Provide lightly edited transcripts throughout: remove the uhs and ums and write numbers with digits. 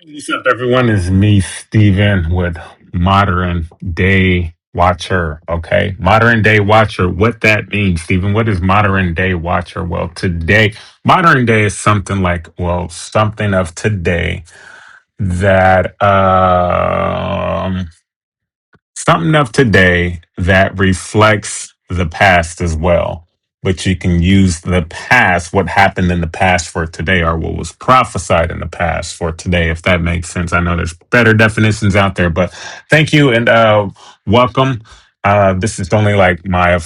What's up, everyone? It's me, Steven, with Modern Day Watcher. Okay, Modern Day Watcher. What that means, Steven? What is Modern Day Watcher? Well, today, modern day is something like, well, something of today that something of today that reflects the past as well. But you can use the past, what happened in the past for today, or what was prophesied in the past for today, if that makes sense. I know there's better definitions out there, but thank you and welcome. This is only like my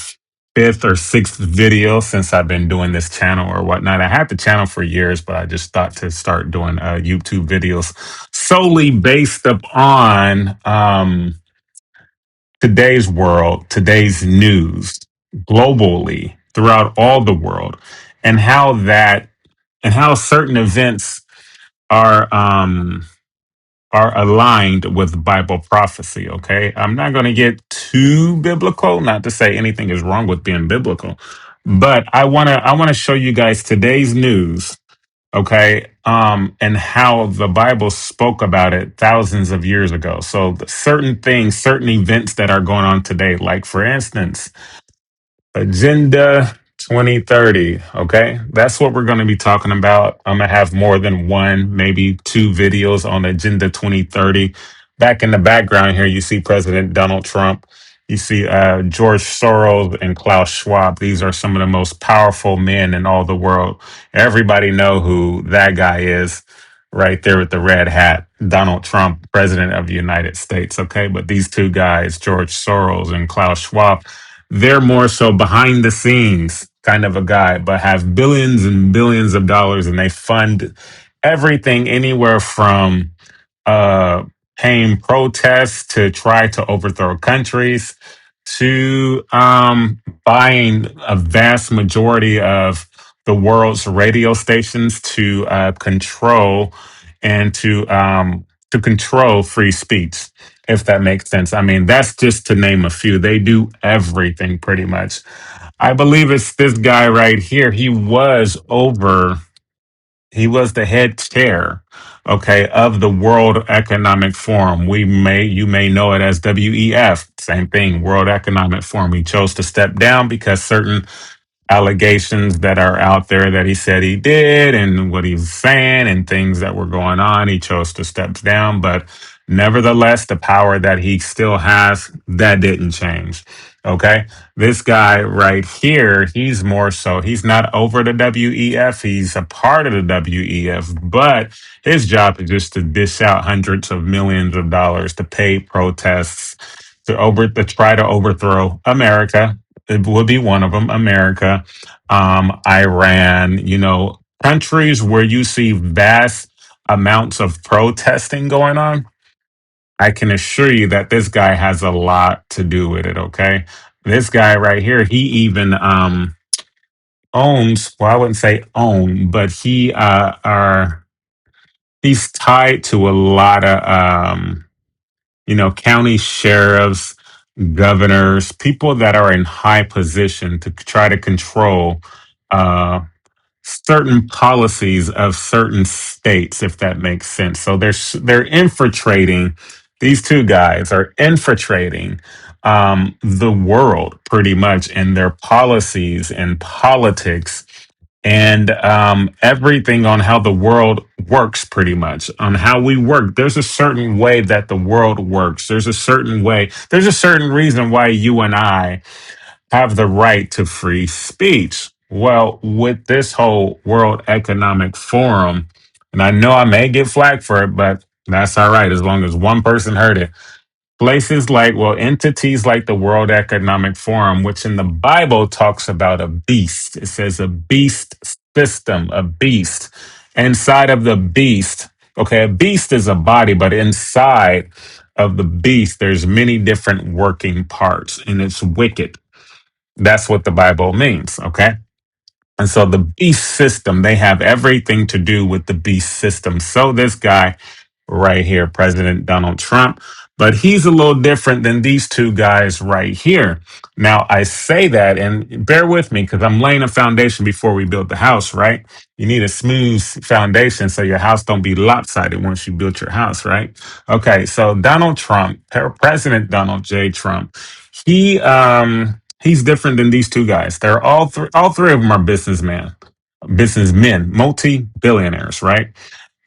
fifth or sixth video since I've been doing this channel or whatnot. I had the channel for years, but I just thought to start doing YouTube videos solely based upon today's world, today's news globally throughout all the world, and how certain events are are aligned with Bible prophecy. Okay, I'm not going to get too biblical. Not to say anything is wrong with being biblical, but I want to show you guys today's news. Okay, and how the Bible spoke about it thousands of years ago. So certain things, certain events that are going on today, like for instance, Agenda 2030. Okay. That's what we're going to be talking about. I'm going to have more than one, maybe two videos on Agenda 2030. Back in the background here, you see President Donald Trump. You see George Soros and Klaus Schwab. These are some of the most powerful men in all the world. Everybody know who that guy is right there with the red hat. Donald Trump, President of the United States. Okay. But these two guys, George Soros and Klaus Schwab, they're more so behind the scenes kind of a guy, but have billions and billions of dollars, and they fund everything anywhere from uh, paying protests to try to overthrow countries to buying a vast majority of the world's radio stations to control and to control free speech, if that makes sense. I mean, that's just to name a few. They do everything pretty much. I believe it's this guy right here. He was the head chair, okay, of the World Economic Forum. You may know it as WEF. Same thing, World Economic Forum. He chose to step down because certain allegations that are out there that he said he did and what he's saying and things that were going on. He chose to step down, but nevertheless, the power that he still has, that didn't change. Okay. This guy right here, he's more so, he's not over the WEF. He's a part of the WEF, but his job is just to dish out hundreds of millions of dollars to pay protests to try to overthrow America. It would be one of them, America, Iran, countries where you see vast amounts of protesting going on. I can assure you that this guy has a lot to do with it. Okay. This guy right here, he even owns, well, I wouldn't say own, but he's tied to a lot of county sheriffs, governors, people that are in high position to try to control uh, certain policies of certain states, if that makes sense. So they're infiltrating. These two guys are infiltrating the world pretty much in their policies and politics and everything on how the world works pretty much on how we work. There's a certain way that the world works. There's a certain reason why you and I have the right to free speech. Well, with this whole World Economic Forum, and I know I may get flack for it, but that's all right as long as one person heard it. Entities like the World Economic Forum, which in the Bible talks about a beast. It says a beast system, a beast. Inside of the beast, okay, a beast is a body, but inside of the beast, there's many different working parts, and it's wicked. That's what the Bible means, okay? And so the beast system, they have everything to do with the beast system. So this guy right here, President Donald Trump, But he's a little different than these two guys right here. Now, I say that, and bear with me because I'm laying a foundation before we build the house, right? You need a smooth foundation so your house don't be lopsided once you build your house, right? Okay, so Donald Trump, President Donald J. Trump, he's different than these two guys. They're all three of them are businessmen, multi-billionaires, right?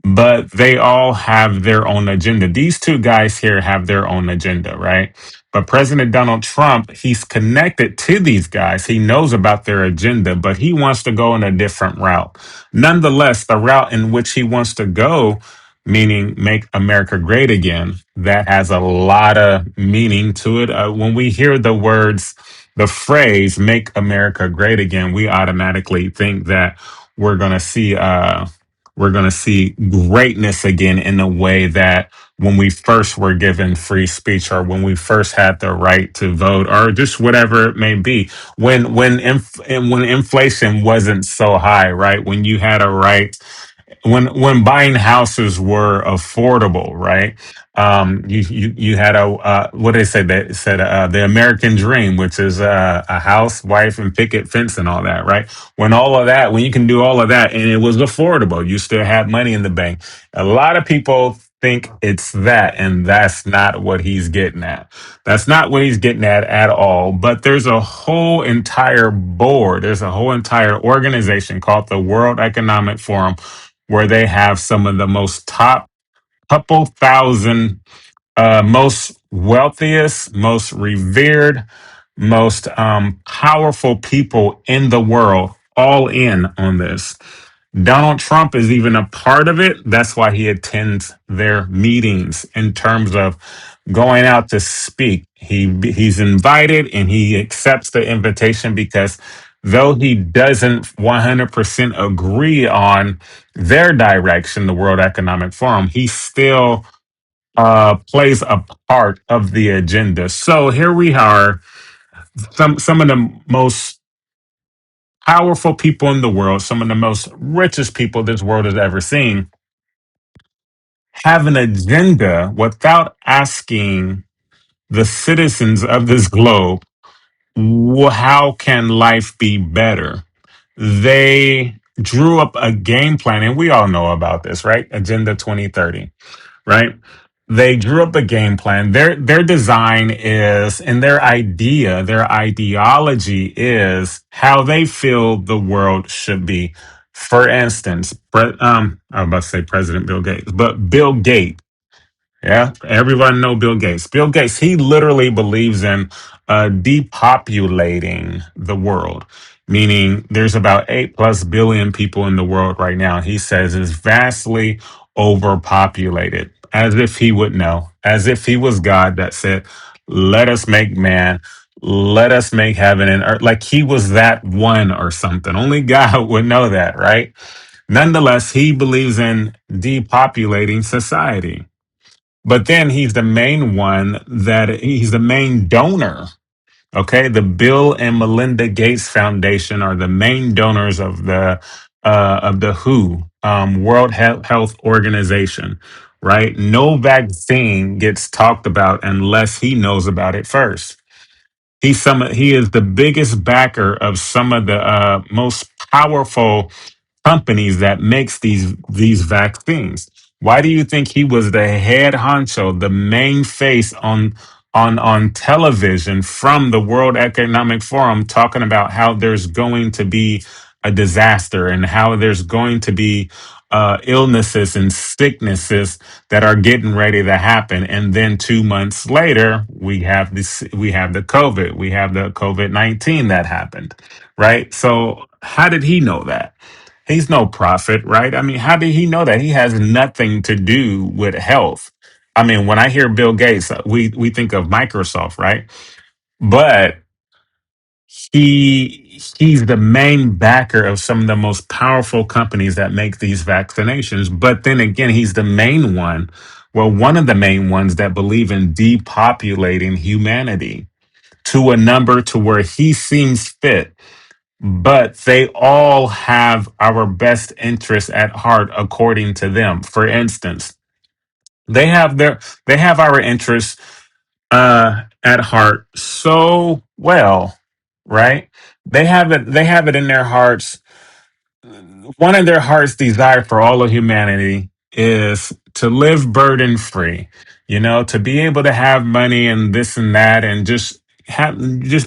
But they all have their own agenda. These two guys here have their own agenda, right? But President Donald Trump, he's connected to these guys. He knows about their agenda, but he wants to go in a different route. Nonetheless, the route in which he wants to go, meaning make America great again, that has a lot of meaning to it. When we hear the phrase make America great again, we automatically think that we're going to see, we're going to see greatness again in a way that when we first were given free speech or when we first had the right to vote or just whatever it may be and when inflation wasn't so high, right, when you had a right, when buying houses were affordable, right? You had what did they say? They said the American dream, which is a house, wife, and picket fence, and all that, right? When you can do all of that, and it was affordable, you still had money in the bank. A lot of people think it's that, and that's not what he's getting at. That's not what he's getting at all. But there's a whole entire board. There's a whole entire organization called the World Economic Forum where they have some of the most top couple thousand, most wealthiest, most revered, most powerful people in the world all in on this. Donald Trump is even a part of it. That's why he attends their meetings in terms of going out to speak. He's invited and he accepts the invitation because though he doesn't 100% agree on their direction, the World Economic Forum, he still plays a part of the agenda. So here we are, some of the most powerful people in the world, some of the most richest people this world has ever seen, have an agenda without asking the citizens of this globe, how can life be better? They drew up a game plan, and we all know about this, right? Agenda 2030, right? They drew up a game plan. Their design is, and their ideology is how they feel the world should be. For instance, I was about to say President Bill Gates, but Bill Gates, yeah, everyone know Bill Gates. Bill Gates, he literally believes in depopulating the world, meaning there's about 8+ billion people in the world right now. He says it's vastly overpopulated, as if he would know, as if he was God that said, "Let us make man." Let us make heaven and earth. Like he was that one or something. Only God would know that, right? Nonetheless, he believes in depopulating society. But then he's the main donor. Okay. The Bill and Melinda Gates Foundation are the main donors of the WHO, World Health Organization, right? No vaccine gets talked about unless he knows about it first. He is the biggest backer of some of the most powerful companies that makes these vaccines. Why do you think he was the head honcho, the main face on television from the World Economic Forum talking about how there's going to be a disaster and how there's going to be illnesses and sicknesses that are getting ready to happen, and then 2 months later we have the COVID-19 that happened, right? So how did he know that? He's no prophet, right? I mean, how did he know that? He has nothing to do with health. I mean, when I hear Bill Gates, we think of Microsoft, right? But he's the main backer of some of the most powerful companies that make these vaccinations. But then again, he's the main one, well, one of the main ones that believe in depopulating humanity to a number to where he seems fit, but they all have our best interests at heart according to them. For instance, They have our interests at heart so well, right? They have it in their hearts. One of their heart's desire for all of humanity is to live burden free, to be able to have money and this and that and just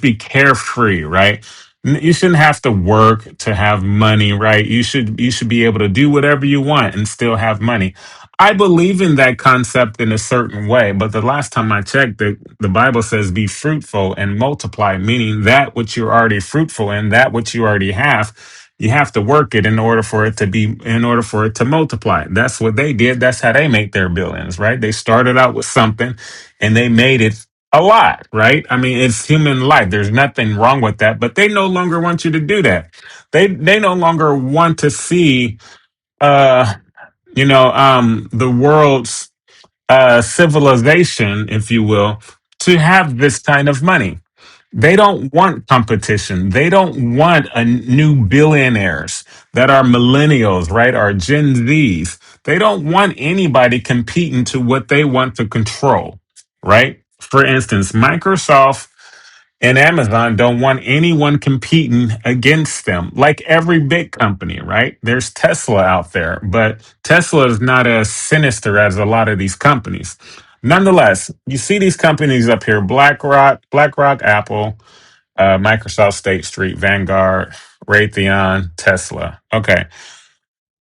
be carefree, right? You shouldn't have to work to have money, right? You should be able to do whatever you want and still have money. I believe in that concept in a certain way, but the last time I checked, the Bible says be fruitful and multiply, meaning that which you're already fruitful in, that which you already have, you have to work it in order for it to multiply. That's what they did. That's how they make their billions, right? They started out with something and they made it a lot, right? I mean, it's human life. There's nothing wrong with that, but they no longer want you to do that. They no longer want to see uh the world's civilization, if you will, to have this kind of money. They don't want competition. They don't want a new billionaires that are millennials, right? Or Gen Zs. They don't want anybody competing to what they want to control, right? For instance, Microsoft and Amazon don't want anyone competing against them, like every big company, right? There's Tesla out there, but Tesla is not as sinister as a lot of these companies. Nonetheless, you see these companies up here: BlackRock, Apple, Microsoft, State Street, Vanguard, Raytheon, Tesla. Okay.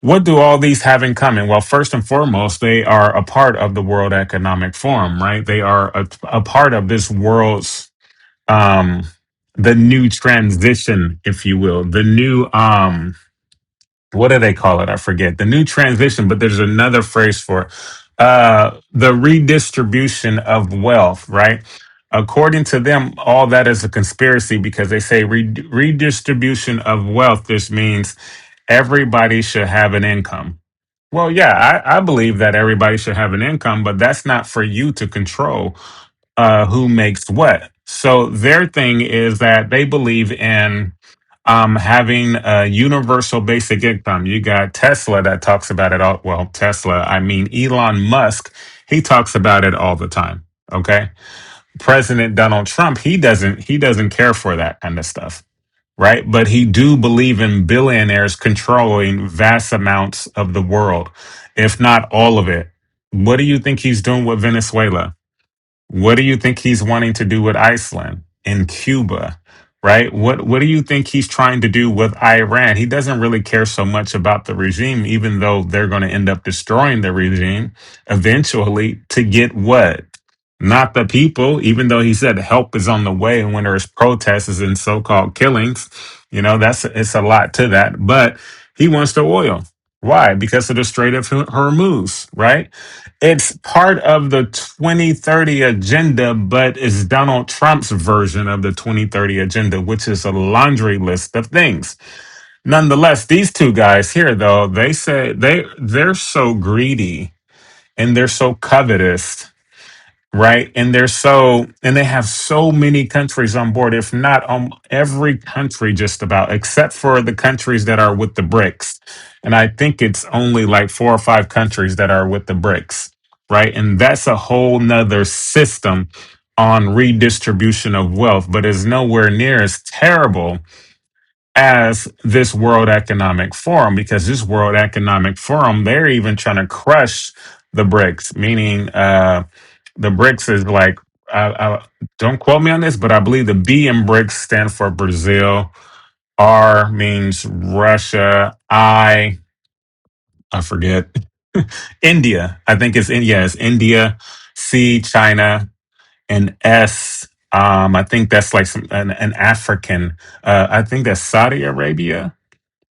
What do all these have in common? Well, first and foremost, they are a part of the World Economic Forum, right? They are a part of this world's um the new transition, if you will, the new what do they call it? I forget. The new transition, but there's another phrase for it. The redistribution of wealth, right? According to them, all that is a conspiracy because they say redistribution of wealth. This means everybody should have an income. Well, yeah, I believe that everybody should have an income, but that's not for you to control who makes what. So their thing is that they believe in having a universal basic income. You got Tesla that talks about it all. Well, Tesla, I mean Elon Musk, he talks about it all the time. Okay. President Donald Trump, he doesn't care for that kind of stuff. Right. But he do believe in billionaires controlling vast amounts of the world, if not all of it. What do you think he's doing with Venezuela? What do you think he's wanting to do with Iceland and Cuba? Right? What do you think he's trying to do with Iran? He doesn't really care so much about the regime, even though they're going to end up destroying the regime eventually to get what? Not the people, even though he said help is on the way and when there's protests and so-called killings, it's a lot to that. But he wants the oil. Why? Because of the Strait of Hormuz, right? It's part of the 2030 agenda, but it's Donald Trump's version of the 2030 agenda, which is a laundry list of things. Nonetheless, these two guys here, though, they say they're so greedy and they're so covetous, right? And they have so many countries on board, if not every country, just about, except for the countries that are with the BRICS. And I think it's only like 4 or 5 countries that are with the BRICS, right? And that's a whole nother system on redistribution of wealth, but is nowhere near as terrible as this World Economic Forum, because this World Economic Forum, they're even trying to crush the BRICS, meaning the BRICS is like, don't quote me on this, but I believe the B in BRICS stand for Brazil, R means Russia, I forget, India. I think it's India. It's India, C, China, and S. I think that's like an African. I think that's Saudi Arabia.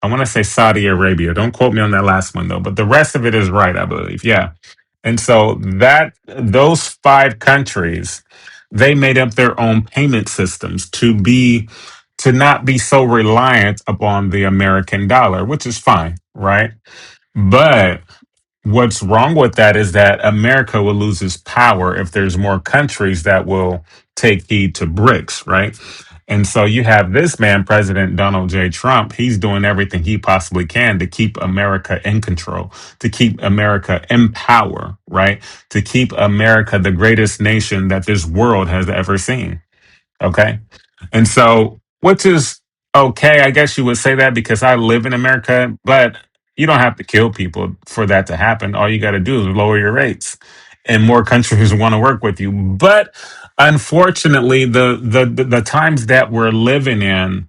I want to say Saudi Arabia. Don't quote me on that last one though, but the rest of it is right, I believe. Yeah. And so that those 5 countries, they made up their own payment systems to not be so reliant upon the American dollar, which is fine, right? But what's wrong with that is that America will lose its power if there's more countries that will take heed to BRICS, right? And so you have this man, President Donald J. Trump, he's doing everything he possibly can to keep America in control, to keep America in power, right? To keep America the greatest nation that this world has ever seen. Okay. And so, which is okay, I guess you would say that because I live in America, but you don't have to kill people for that to happen. All you got to do is lower your rates, and more countries want to work with you. But unfortunately, the times that we're living in,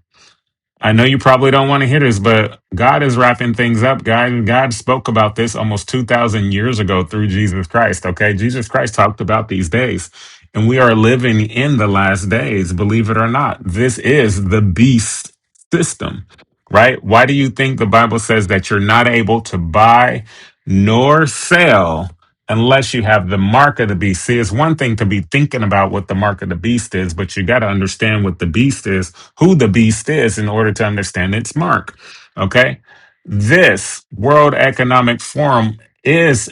I know you probably don't want to hear this, but God is wrapping things up. God spoke about this almost 2,000 years ago through Jesus Christ. Okay. Jesus Christ talked about these days, and we are living in the last days, believe it or not. This is the beast system, right? Why do you think the Bible says that you're not able to buy nor sell unless you have the mark of the beast? See, it's one thing to be thinking about what the mark of the beast is, but you got to understand what the beast is, who the beast is, in order to understand its mark. Okay. This World Economic Forum is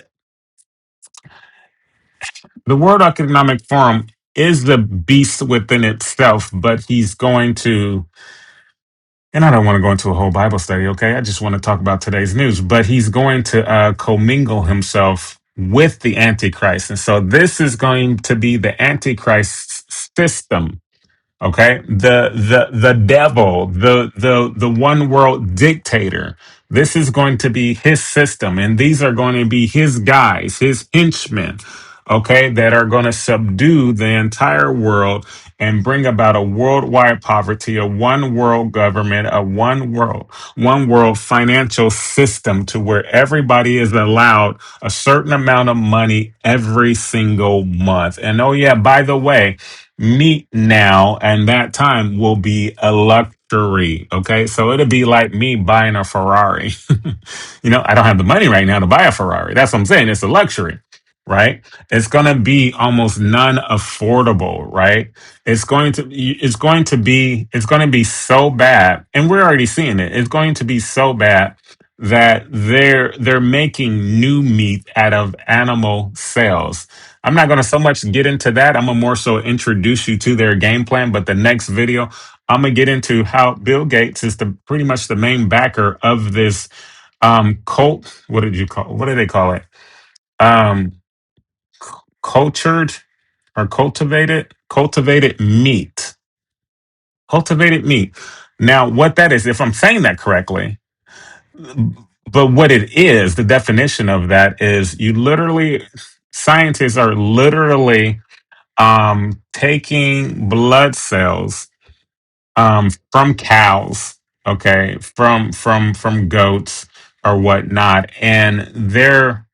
the World Economic Forum is the beast within itself, but he's going to, and I don't want to go into a whole Bible study, okay? I just want to talk about today's news. But he's going to commingle himself with the Antichrist. And so this is going to be the Antichrist system. Okay, the devil, the one world dictator. This is going to be his system, and these are going to be his guys, his henchmen. Okay, that are going to subdue the entire world and bring about a worldwide poverty, a one world government, a one world financial system to where everybody is allowed a certain amount of money every single month. And oh yeah, by the way, meat now and that time will be a luxury. Okay. So it'll be like me buying a Ferrari. I don't have the money right now to buy a Ferrari. That's what I'm saying. It's a luxury, right? It's going to be almost non affordable, right? It's going to be so bad. And we're already seeing it. It's going to be so bad that they're making new meat out of animal cells. I'm not going to so much get into that. I'm going to more so introduce you to their game plan. But the next video, I'm going to get into how Bill Gates is pretty much the main backer of this cult. What do they call it? Um, Cultured or cultivated meat. Cultivated meat. Now, what that is, if I'm saying that correctly, but what it is, the definition of that is scientists are literally taking blood cells from cows, okay, from goats or whatnot, and they're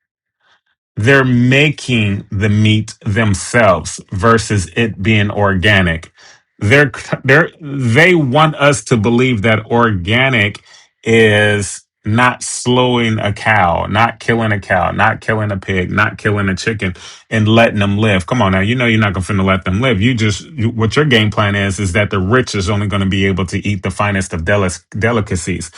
making the meat themselves versus it being organic. They want us to believe that organic is not slowing a cow, not killing a cow, not killing a pig, not killing a chicken, and letting them live. Come on now, you know you're not going to let them live. What your game plan is that the rich is only going to be able to eat the finest of delicacies.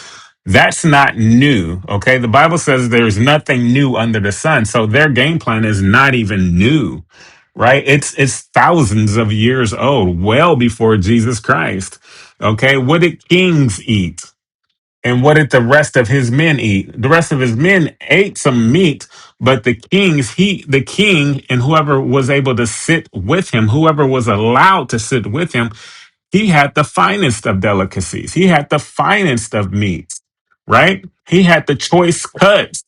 That's not new. Okay. The Bible says there's nothing new under the sun. So their game plan is not even new, right? It's thousands of years old, well before Jesus Christ. Okay. What did kings eat? And what did the rest of his men eat? The rest of his men ate some meat, but the king and whoever was able to sit with him, whoever was allowed to sit with him, he had the finest of delicacies. He had the finest of meats, right? He had the choice cuts.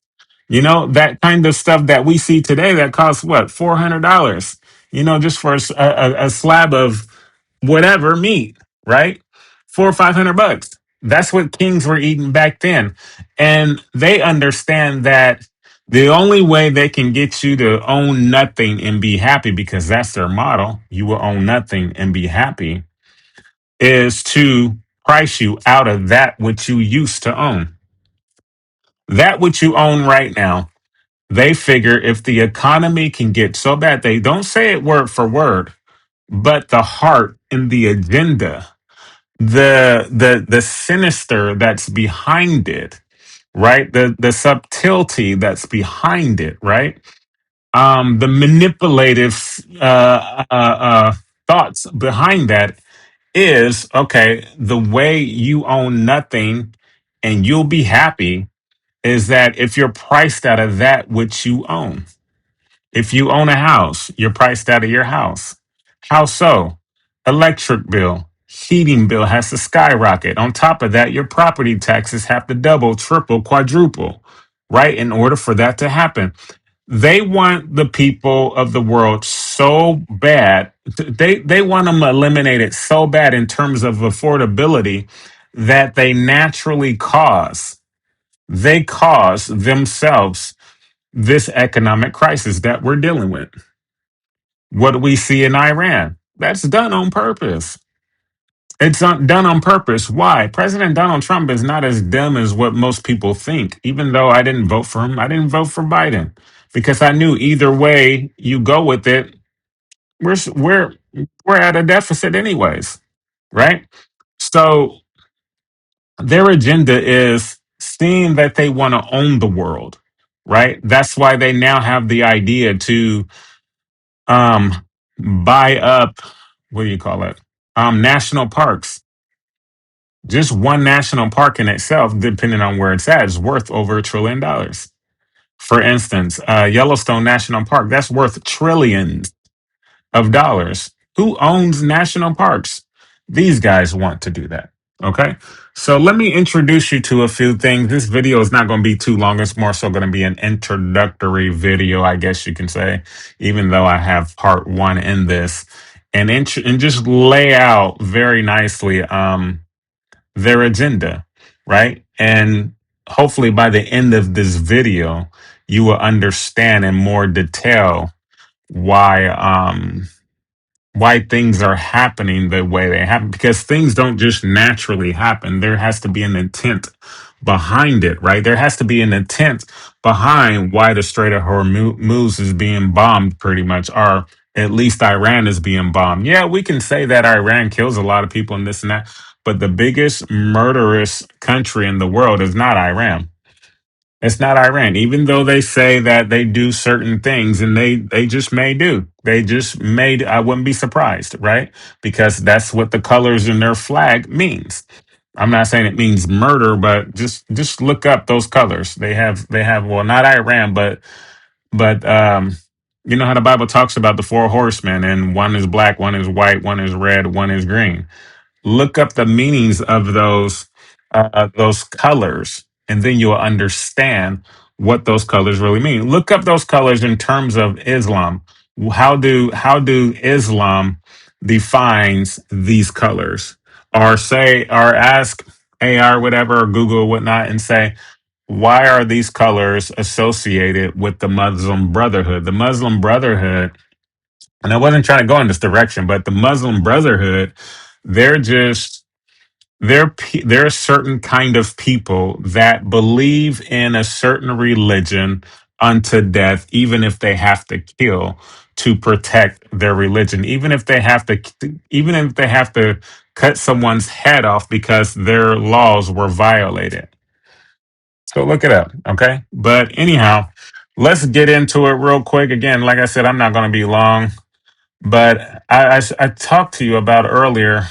That kind of stuff that we see today that costs what, $400, just for a slab of whatever meat, right? 400 or 500 bucks. That's what kings were eating back then. And they understand that the only way they can get you to own nothing and be happy, because that's their model, you will own nothing and be happy, is to price you out of that which you used to own. That which you own right now, they figure if the economy can get so bad, they don't say it word for word, but the heart and the agenda, the sinister that's behind it, right? The subtlety that's behind it, right? The manipulative thoughts behind that is okay, the way you own nothing and you'll be happy is that if you're priced out of that which you own. If you own a house, you're priced out of your house. How so? Electric bill, heating bill has to skyrocket. On top of that, your property taxes have to double, triple, quadruple, right? In order for that to happen. They want the people of the world so bad. They want them eliminated so bad in terms of affordability that they cause themselves this economic crisis that we're dealing with. What do we see in Iran? That's done on purpose. It's done on purpose. Why? President Donald Trump is not as dumb as what most people think. Even though I didn't vote for him, I didn't vote for Biden because I knew either way you go with it, we're s- we're we're at a deficit anyways, right? So their agenda is seeing that they want to own the world, right? That's why they now have the idea to um buy up, what do you call it, national parks. Just one national park in itself, depending on where it's at, is worth over $1 trillion. For instance, Yellowstone National Park, that's worth trillions of dollars. Who owns national parks? These guys want to do that. Okay. So let me introduce you to a few things. This video is not going to be too long. It's more so going to be an introductory video, I guess you can say, even though I have part one in this, and just lay out very nicely their agenda, right? And hopefully by the end of this video, you will understand in more detail why why things are happening the way they happen, because things don't just naturally happen. There has to be an intent behind it, right? There has to be an intent behind why the Strait of Hormuz is being bombed, pretty much, or at least Iran is being bombed. Yeah, we can say that Iran kills a lot of people and this and that, but the biggest murderous country in the world is not Iran. It's not Iran, even though they say that they do certain things, and they just may do. They just may. I wouldn't be surprised, right? Because that's what the colors in their flag means. I'm not saying it means murder, but just look up those colors. They have well, not Iran, but you know how the Bible talks about the four horsemen, and one is black, one is white, one is red, one is green. Look up the meanings of those colors, and then you'll understand what those colors really mean. Look up those colors in terms of Islam. How do Islam defines these colors? Or say, or ask AI or whatever, or Google or whatnot, and say, why are these colors associated with the Muslim Brotherhood? The Muslim Brotherhood, and I wasn't trying to go in this direction, but the Muslim Brotherhood, they're just they're a certain kind of people that believe in a certain religion unto death, even if they have to kill to protect their religion, even if they have to cut someone's head off because their laws were violated. So look it up, okay? But anyhow, let's get into it real quick. Again, like I said, I'm not going to be long, but I talked to you about earlier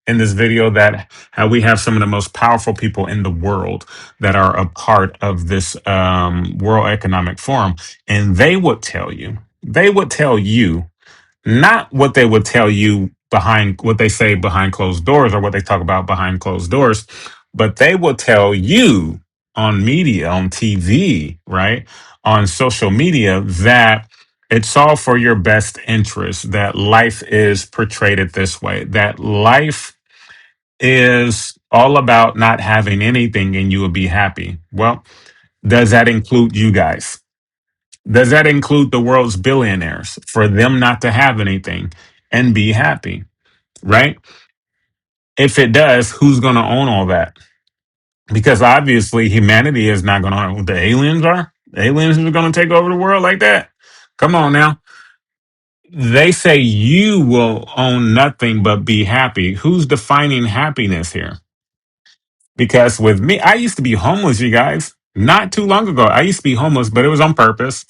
in this video that how we have some of the most powerful people in the world that are a part of this World Economic Forum, and they would tell you not what they would tell you behind what they say behind closed doors or what they talk about behind closed doors, but they will tell you on media, on TV, right? On social media that it's all for your best interest, that life is portrayed this way, that life is all about not having anything and you will be happy. Well, does that include you guys? Does that include the world's billionaires for them not to have anything and be happy? Right? If it does, who's going to own all that? Because obviously humanity is not going to own. The aliens are. The aliens are going to take over the world like that. Come on now. They say you will own nothing but be happy. Who's defining happiness here? Because with me, I used to be homeless, you guys. Not too long ago, I used to be homeless, but it was on purpose.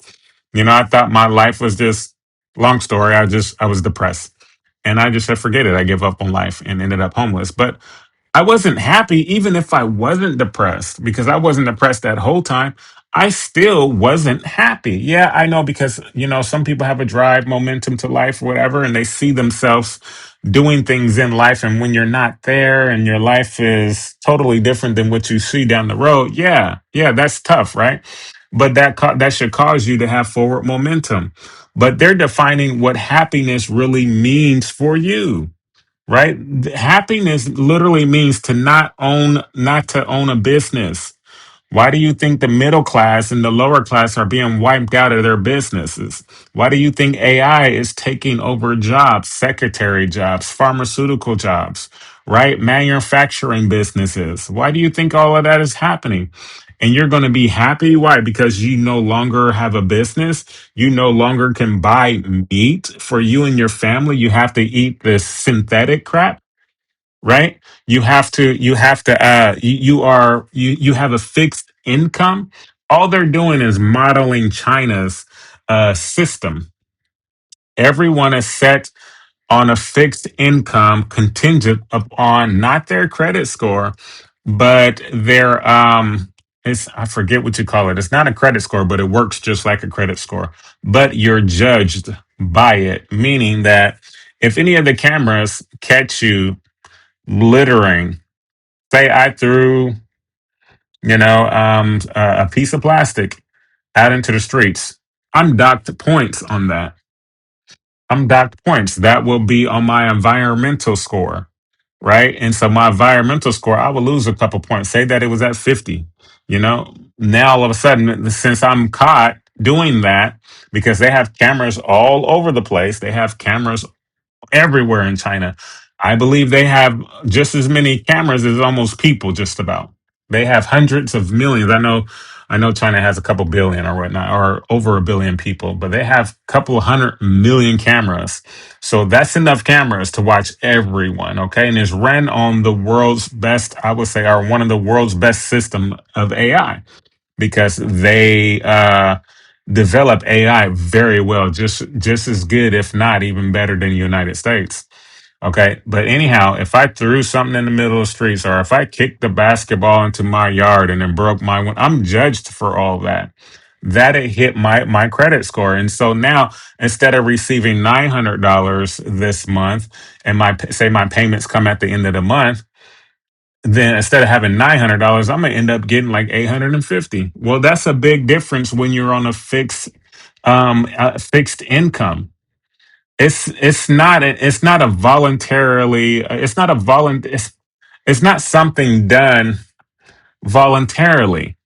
I thought my life was just long story. I was depressed. And I just said, forget it. I give up on life and ended up homeless. But I wasn't happy, even if I wasn't depressed, because I wasn't depressed that whole time. I still wasn't happy. Yeah, I know, because, some people have a drive, momentum to life, or whatever, and they see themselves doing things in life. And when you're not there and your life is totally different than what you see down the road, yeah, that's tough, right? But that should cause you to have forward momentum. But they're defining what happiness really means for you, right? Happiness literally means not to own a business. Why do you think the middle class and the lower class are being wiped out of their businesses? Why do you think AI is taking over jobs, secretary jobs, pharmaceutical jobs, right? Manufacturing businesses. Why do you think all of that is happening? And you're going to be happy. Why? Because you no longer have a business. You no longer can buy meat for you and your family. You have to eat this synthetic crap, right? You have a fixed income. All they're doing is modeling China's system. Everyone is set on a fixed income contingent upon not their credit score, but their it's, I forget what you call it. It's not a credit score, but it works just like a credit score. But you're judged by it, meaning that if any of the cameras catch you littering, say I threw, a piece of plastic out into the streets, I'm docked points on that. I'm docked points. That will be on my environmental score, right? And so my environmental score, I will lose a couple points. Say that it was at 50, now all of a sudden, since I'm caught doing that, because they have cameras all over the place, they have cameras everywhere in China. I believe they have just as many cameras as almost people, just about. They have hundreds of millions. I know China has a couple billion or whatnot, or over a billion people, but they have a couple 100 million cameras. So that's enough cameras to watch everyone. Okay. And it's ran on the world's best, I would say, are one of the world's best system of AI, because they develop AI very well, just as good, if not even better than the United States. Okay, but anyhow, if I threw something in the middle of the streets, or if I kicked the basketball into my yard and then broke my one, I'm judged for all that. That it hit my credit score, and so now, instead of receiving $900 this month, and my payments come at the end of the month, then instead of having $900, I'm gonna end up getting like 850. Well, that's a big difference when you're on a fixed income. It's not a voluntarily, it's not something done voluntarily.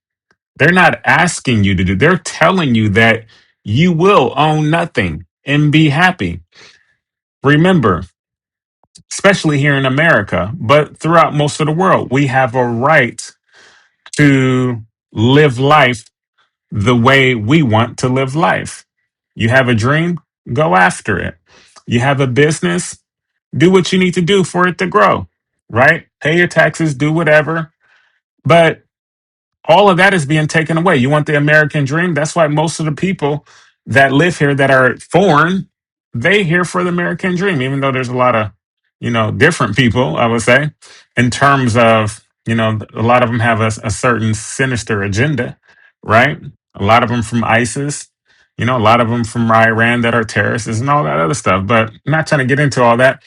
They're not asking you to do. They're telling you that you will own nothing and be happy. Remember, especially here in America, but throughout most of the world, we have a right to live life the way we want to live life. You have a dream, go after it. You have a business, do what you need to do for it to grow, right? Pay your taxes, do whatever. But all of that is being taken away. You want the American dream? That's why most of the people that live here that are foreign, they here for the American dream, even though there's a lot of, different people, I would say, in terms of, a lot of them have a certain sinister agenda, right? A lot of them from ISIS, a lot of them from Iran that are terrorists and all that other stuff. But I'm not trying to get into all that.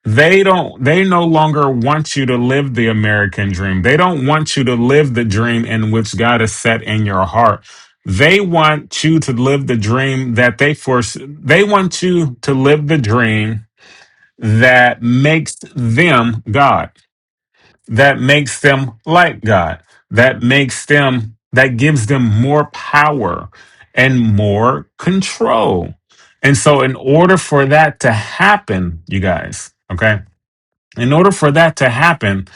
They no longer want you to live the American dream. They don't want you to live the dream in which God has set in your heart. They want you to live the dream that they want you to live the dream that makes them God, that makes them like God, that gives them more power and more control. And so in order for that to happen, you guys, okay? In order for that to happen,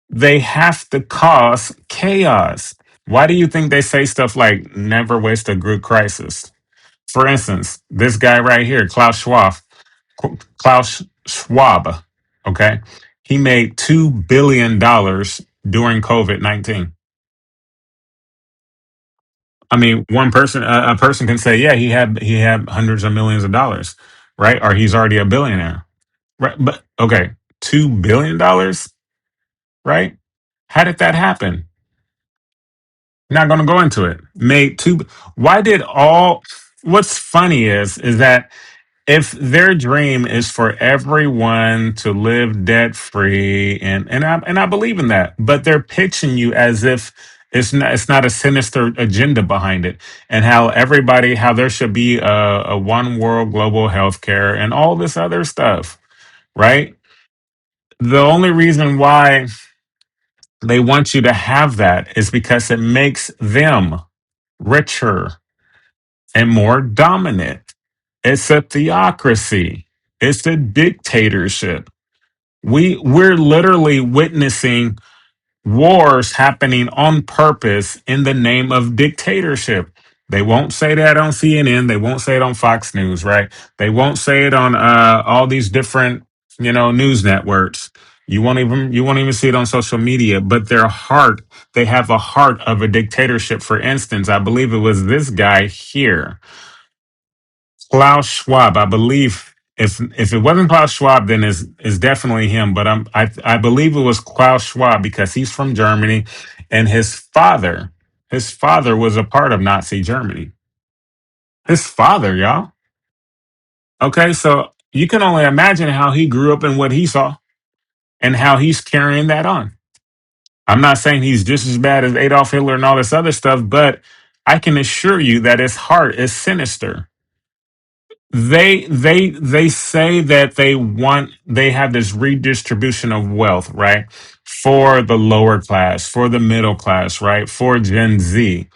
they have to cause chaos. Why do you think they say stuff like never waste a good crisis? For instance, this guy right here, Klaus Schwab, okay? He made $2 billion during COVID-19. I mean, a person can say, yeah, he had hundreds of millions of dollars, right? Or he's already a billionaire. Right, but okay, $2 billion, right? How did that happen? Not going to go into it. Made two. Why did all? What's funny is that if their dream is for everyone to live debt free, and I believe in that, but they're pitching you as if it's not a sinister agenda behind it, and how there should be a one world global healthcare and all this other stuff, right? The only reason why they want you to have that is because it makes them richer and more dominant. It's a theocracy. It's a dictatorship. We're literally witnessing wars happening on purpose in the name of dictatorship. They won't say that on CNN. They won't say it on Fox News, right? They won't say it on all these different, news networks. You won't even see it on social media. But their heart, they have a heart of a dictatorship. For instance, I believe it was this guy here, Klaus Schwab. I believe if it wasn't Klaus Schwab, then it's definitely him. But I believe it was Klaus Schwab because he's from Germany, and his father was a part of Nazi Germany. His father, y'all. Okay, so you can only imagine how he grew up and what he saw and how he's carrying that on. I'm not saying he's just as bad as Adolf Hitler and all this other stuff, but I can assure you that his heart is sinister. They say that they have this redistribution of wealth, right? For the lower class, for the middle class, right? For Gen Z,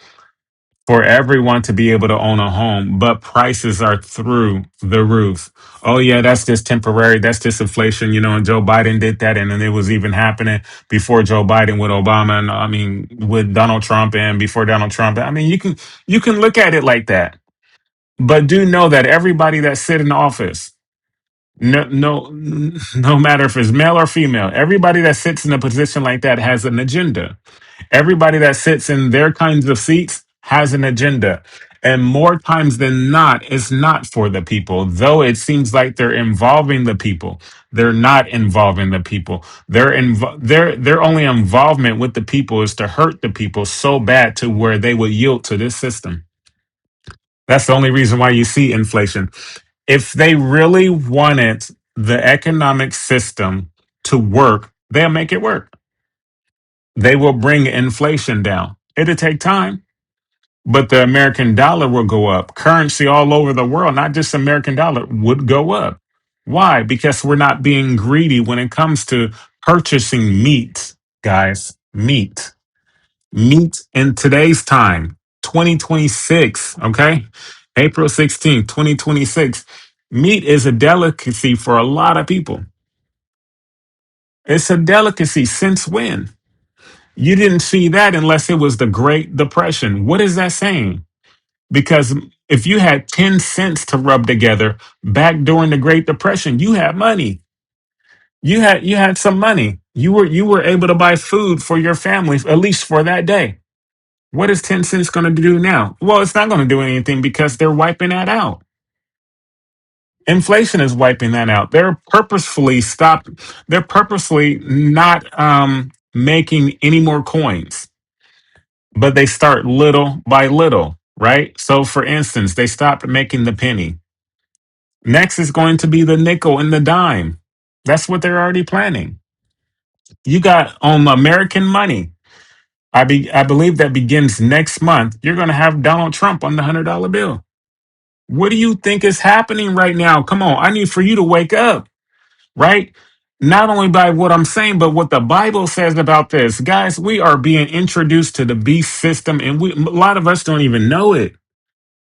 for everyone to be able to own a home, but prices are through the roof. Oh yeah, that's just temporary. That's just inflation, and Joe Biden did that, and then it was even happening before Joe Biden with Obama, and I mean with Donald Trump, and before Donald Trump. I mean, you can look at it like that, but do know that everybody that sit in office, no matter if it's male or female, everybody that sits in a position like that has an agenda. Everybody that sits in their kinds of seats has an agenda. And more times than not, it's not for the people. Though it seems like they're involving the people, they're not involving the people. Their only involvement with the people is to hurt the people so bad to where they would yield to this system. That's the only reason why you see inflation. If they really wanted the economic system to work, they'll make it work. They will bring inflation down. It'll take time, but the American dollar will go up. Currency all over the world, not just American dollar, would go up. Why? Because we're not being greedy when it comes to purchasing meat, guys. Meat. Meat in today's time, 2026, okay? April 16th, 2026. Meat is a delicacy for a lot of people. It's a delicacy since when? You didn't see that unless it was the Great Depression. What is that saying? Because if you had 10 cents to rub together back during the Great Depression, you had money. You had some money. You were able to buy food for your family, at least for that day. What is 10 cents going to do now? Well, it's not going to do anything because they're wiping that out. Inflation is wiping that out. They're purposefully not making any more coins, but they start little by little, right? So for instance, they stopped making the penny. Next is going to be the nickel and the dime. That's what they're already planning. You got on American money. I believe that begins next month. You're going to have Donald Trump on the $100 bill. What do you think is happening right now? Come on, I need for you to wake up, right? Not only by what I'm saying, but what the Bible says about this. Guys, we are being introduced to the beast system, and a lot of us don't even know it.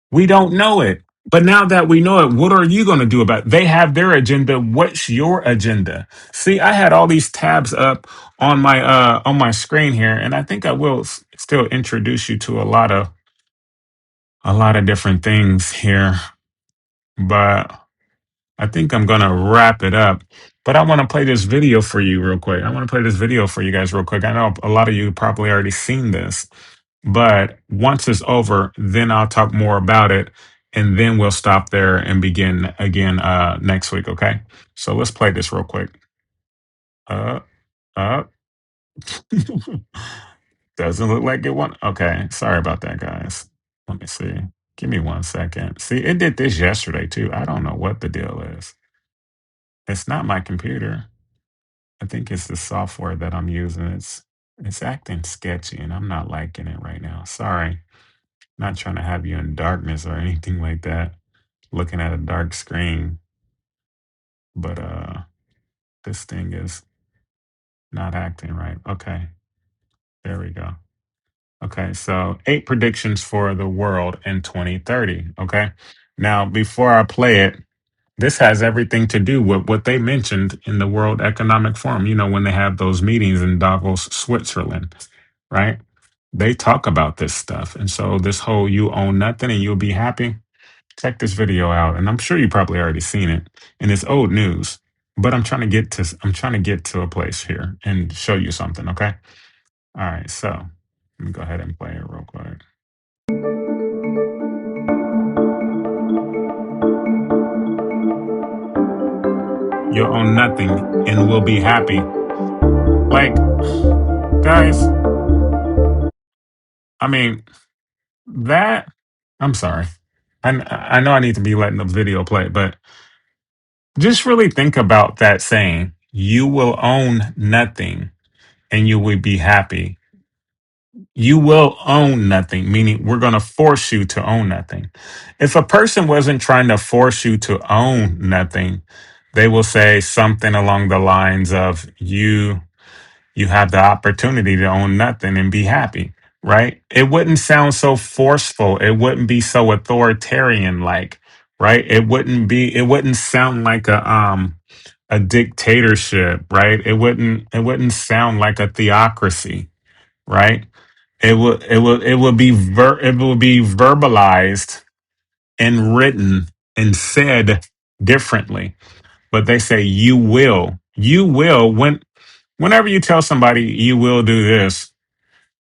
We don't know it. But now that we know it, what are you going to do about it? They have their agenda. What's your agenda? See, I had all these tabs up on my screen here, and I think I will still introduce you to a lot of different things here, but I think I'm going to wrap it up. But I want to play this video for you real quick. I want to play this video for you guys real quick. I know a lot of you probably already seen this, but once it's over, then I'll talk more about it. and then we'll stop there and begin again next week. Okay. So let's play this real quick. Uh, uh. Doesn't look like it won. Okay. Sorry about that, guys. Let me see. Give me 1 second. See, it did this yesterday too. I don't know what the deal is. It's not my computer. I think it's the software that I'm using. It's acting sketchy and I'm not liking it right now. Sorry. Not trying to have you in darkness or anything like that. Looking at a dark screen. But this thing is not acting right. Okay. There we go. Okay, so 8 predictions for the world in 2030. Okay. Now, before I play it, this has everything to do with what they mentioned in the World Economic Forum, when they have those meetings in Davos, Switzerland, right? They talk about this stuff. And so, this whole you own nothing and you'll be happy, check this video out. And I'm sure you probably already seen it. And it's old news, but I'm trying to get to a place here and show you something. Okay. All right. So, let me go ahead and play it real quick. You'll own nothing and will be happy. Like, guys, I mean, that, I'm sorry. I know I need to be letting the video play, but just really think about that saying, you will own nothing and you will be happy. You will own nothing, meaning we're going to force you to own nothing. If a person wasn't trying to force you to own nothing, they will say something along the lines of you have the opportunity to own nothing and be happy, right? It wouldn't sound so forceful. It wouldn't be so authoritarian like, right? It wouldn't sound like a dictatorship, right? It wouldn't sound like a theocracy, right? It would be verbalized and written and said differently. But they say you will whenever you tell somebody you will do this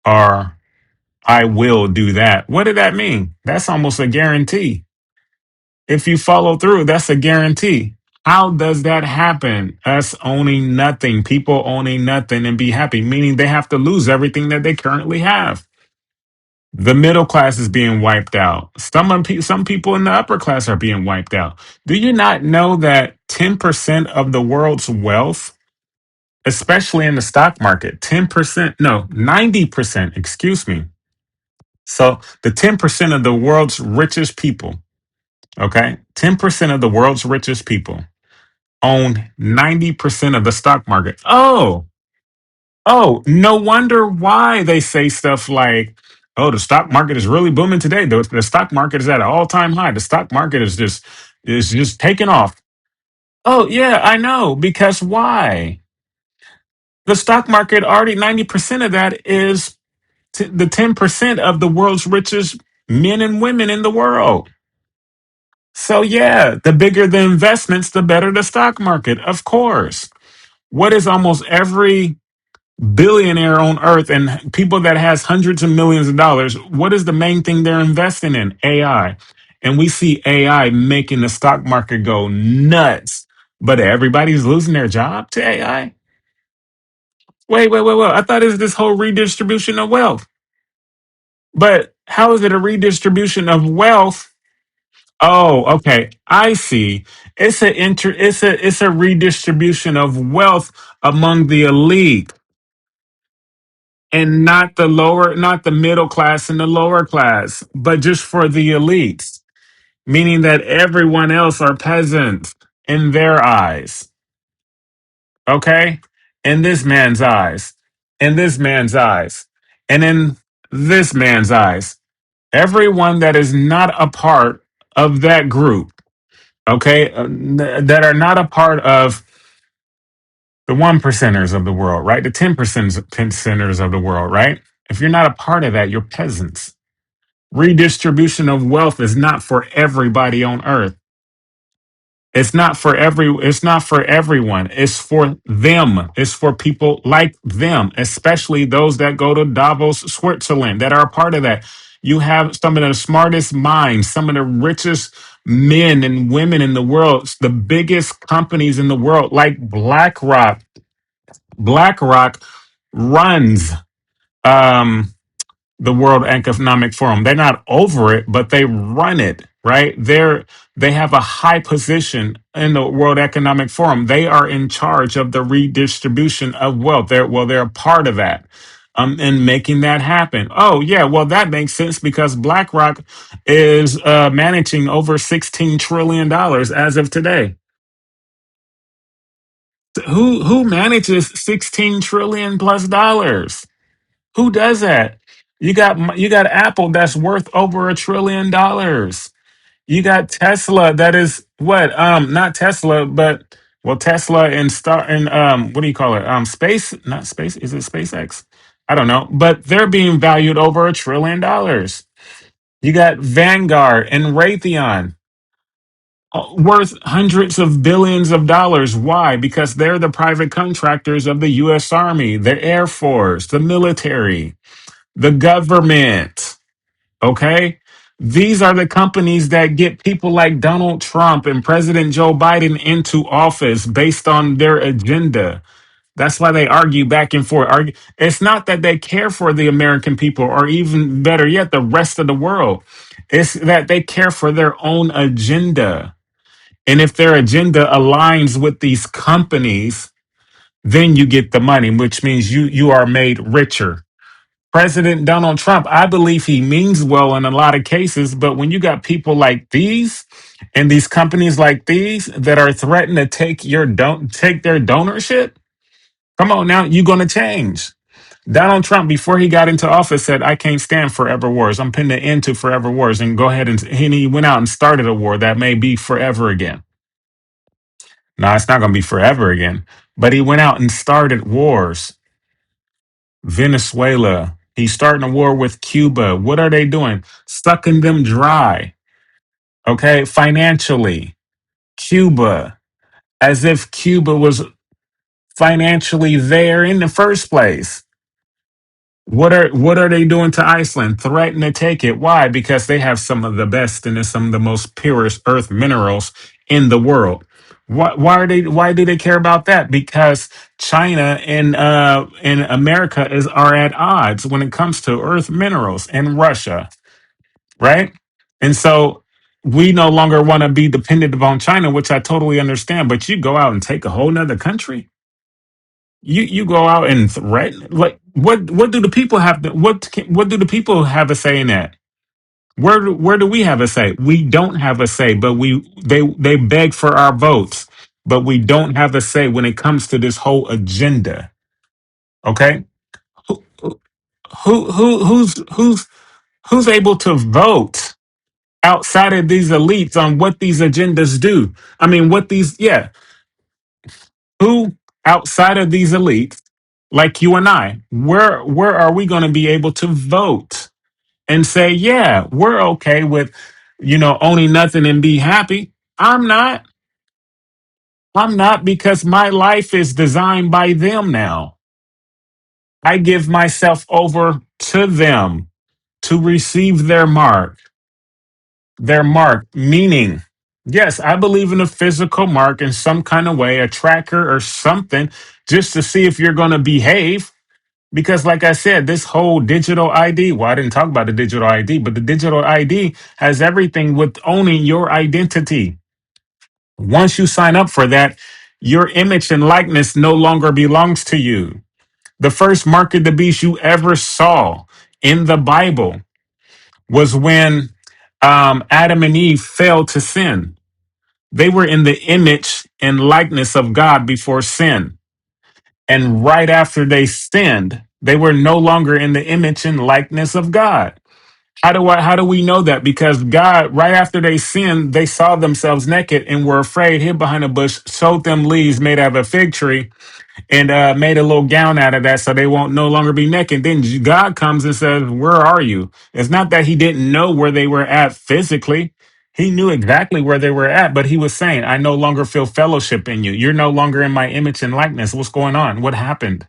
or I will do that, what did that mean? That's almost a guarantee. If you follow through, that's a guarantee. How does that happen? Us owning nothing, people owning nothing and be happy, meaning they have to lose everything that they currently have. The middle class is being wiped out. Some people in the upper class are being wiped out. Do you not know that 10% of the world's wealth, especially in the stock market, 10%, no, 90%, excuse me. So the 10% of the world's richest people, okay, 10% of the world's richest people own 90% of the stock market. Oh, no wonder why they say stuff like, oh, the stock market is really booming today. The stock market is at an all-time high. The stock market is just taking off. Oh, yeah, I know. Because why? The stock market already 90% of that is the 10% of the world's richest men and women in the world. So yeah, the bigger the investments, the better the stock market, of course. What is almost every billionaire on earth and people that has hundreds of millions of dollars, what is the main thing they're investing in? AI. And we see AI making the stock market go nuts. But everybody's losing their job to AI. Wait. I thought it was this whole redistribution of wealth. But how is it a redistribution of wealth? Oh, okay. I see. It's a redistribution of wealth among the elite and not the middle class and the lower class, but just for the elites, meaning that everyone else are peasants in their eyes. Okay? In this man's eyes. In this man's eyes. And in this man's eyes. Everyone that is not a part of that group, okay, that are not a part of the 1%ers of the world, right? The 10%ers of the world, right? If you're not a part of that, you're peasants. Redistribution of wealth is not for everybody on earth. It's not for everyone. It's for them. It's for people like them, especially those that go to Davos, Switzerland, that are a part of that. You have some of the smartest minds, some of the richest men and women in the world, the biggest companies in the world, like BlackRock. BlackRock runs um, the World Economic Forum. They're not over it, but they run it, right? They have a high position in the World Economic Forum. They are in charge of the redistribution of wealth. They're a part of that. And making that happen. Oh yeah, well that makes sense because BlackRock is managing over $16 trillion as of today. Who manages 16 trillion plus dollars? Who does that? You got Apple that's worth over $1 trillion. You got Tesla that is what? Not Tesla, but well, Tesla and Star and what do you call it? Space, not space. Is it SpaceX? I don't know, but they're being valued over $1 trillion. You got Vanguard and Raytheon worth hundreds of billions of dollars. Why? Because they're the private contractors of the U.S. Army, the Air Force, the military, the government. Okay. These are the companies that get people like Donald Trump and President Joe Biden into office based on their agenda. That's why they argue back and forth. It's not that they care for the American people or even better yet, the rest of the world. It's that they care for their own agenda. And if their agenda aligns with these companies, then you get the money, which means you are made richer. President Donald Trump, I believe he means well in a lot of cases, but when you got people like these and these companies like these that are threatening to take their donorship, come on now, you're going to change. Donald Trump, before he got into office, said, "I can't stand forever wars. I'm putting an end to forever wars," and go ahead and he went out and started a war that may be forever again. No, it's not going to be forever again, but he went out and started wars. Venezuela. He's starting a war with Cuba. What are they doing? Sucking them dry. Okay. Financially, Cuba, as if Cuba was financially there in the first place. What are they doing to Iceland? Threaten to take it. Why? Because they have some of the best and some of the most purest earth minerals in the world. Why do they care about that? Because China and America are at odds when it comes to earth minerals, and Russia, right? And so we no longer want to be dependent upon China, which I totally understand. But you go out and take a whole nother country. You go out and threaten, like what do the people have to, what do the people have a say in that? Where do we have a say? We don't have a say, but they beg for our votes, but we don't have a say when it comes to this whole agenda. Okay, who who's able to vote outside of these elites on what these agendas do? I mean, what these who outside of these elites like you and I, where are we going to be able to vote and say, yeah, we're okay with, owning nothing and be happy? I'm not. I'm not, because my life is designed by them now. I give myself over to them to receive their mark, meaning, yes, I believe in a physical mark in some kind of way, a tracker or something, just to see if you're going to behave. Because, like I said, this whole digital ID, well, I didn't talk about the digital ID, but the digital ID has everything with owning your identity. Once you sign up for that, your image and likeness no longer belongs to you. The first mark of the beast you ever saw in the Bible was when Adam and Eve failed to sin. They were in the image and likeness of God before sin. And right after they sinned, they were no longer in the image and likeness of God. How do we know that? Because God, right after they sinned, they saw themselves naked and were afraid, hid behind a bush, sowed them leaves made out of a fig tree, and made a little gown out of that so they won't no longer be naked. Then God comes and says, "Where are you?" It's not that he didn't know where they were at physically. He knew exactly where they were at, but he was saying, "I no longer feel fellowship in you. You're no longer in my image and likeness. What's going on? What happened?"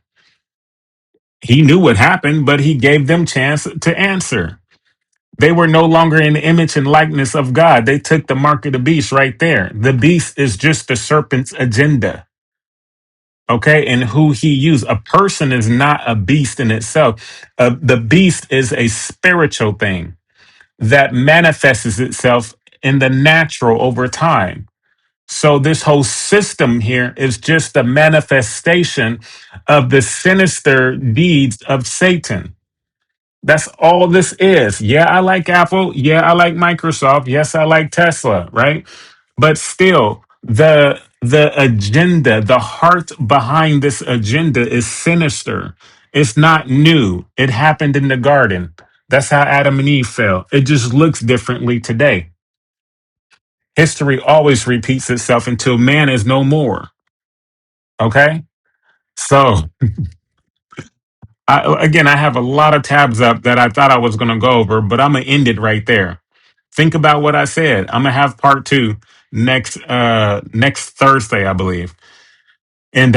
He knew what happened, but he gave them chance to answer. They were no longer in the image and likeness of God. They took the mark of the beast right there. The beast is just the serpent's agenda. Okay. And who he used. A person is not a beast in itself. The beast is a spiritual thing that manifests itself in the natural over time. So this whole system here is just a manifestation of the sinister deeds of Satan. That's all this is. Yeah, I like Apple. Yeah, I like Microsoft. Yes, I like Tesla, right? But still, the agenda, the heart behind this agenda is sinister. It's not new. It happened in the garden. That's how Adam and Eve fell. It just looks differently today. History always repeats itself until man is no more. Okay? So, again, I have a lot of tabs up that I thought I was going to go over, but I'm going to end it right there. Think about what I said. I'm going to have part two next Thursday, I believe. And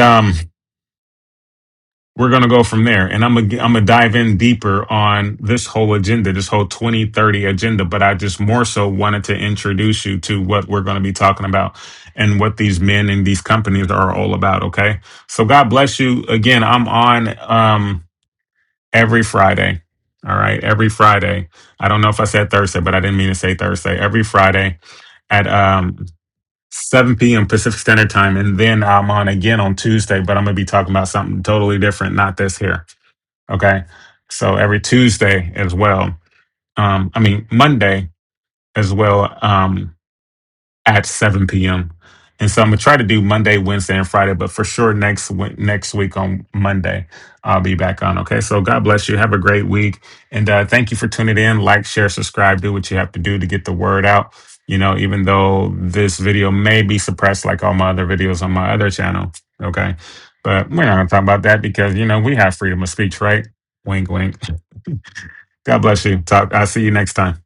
we're going to go from there. And I'm going to dive in deeper on this whole agenda, this whole 2030 agenda, but I just more so wanted to introduce you to what we're going to be talking about and what these men and these companies are all about, okay? So God bless you. Again, I'm on every Friday. All right, every Friday. I don't know if I said Thursday, but I didn't mean to say Thursday. Every Friday at 7 p.m. Pacific Standard Time, and then I'm on again on Tuesday. But I'm gonna be talking about something totally different, not this here. Okay, so every Tuesday as well. I mean Monday as well. At 7 p.m. And so I'm gonna try to do Monday, Wednesday, and Friday, but for sure next week on Monday I'll be back on. Okay, so God bless you. Have a great week, and thank you for tuning in. Like, share, subscribe. Do what you have to do to get the word out. Even though this video may be suppressed like all my other videos on my other channel. Okay, but we're not gonna talk about that because we have freedom of speech, right? Wink, wink. God bless you. Talk. I'll see you next time.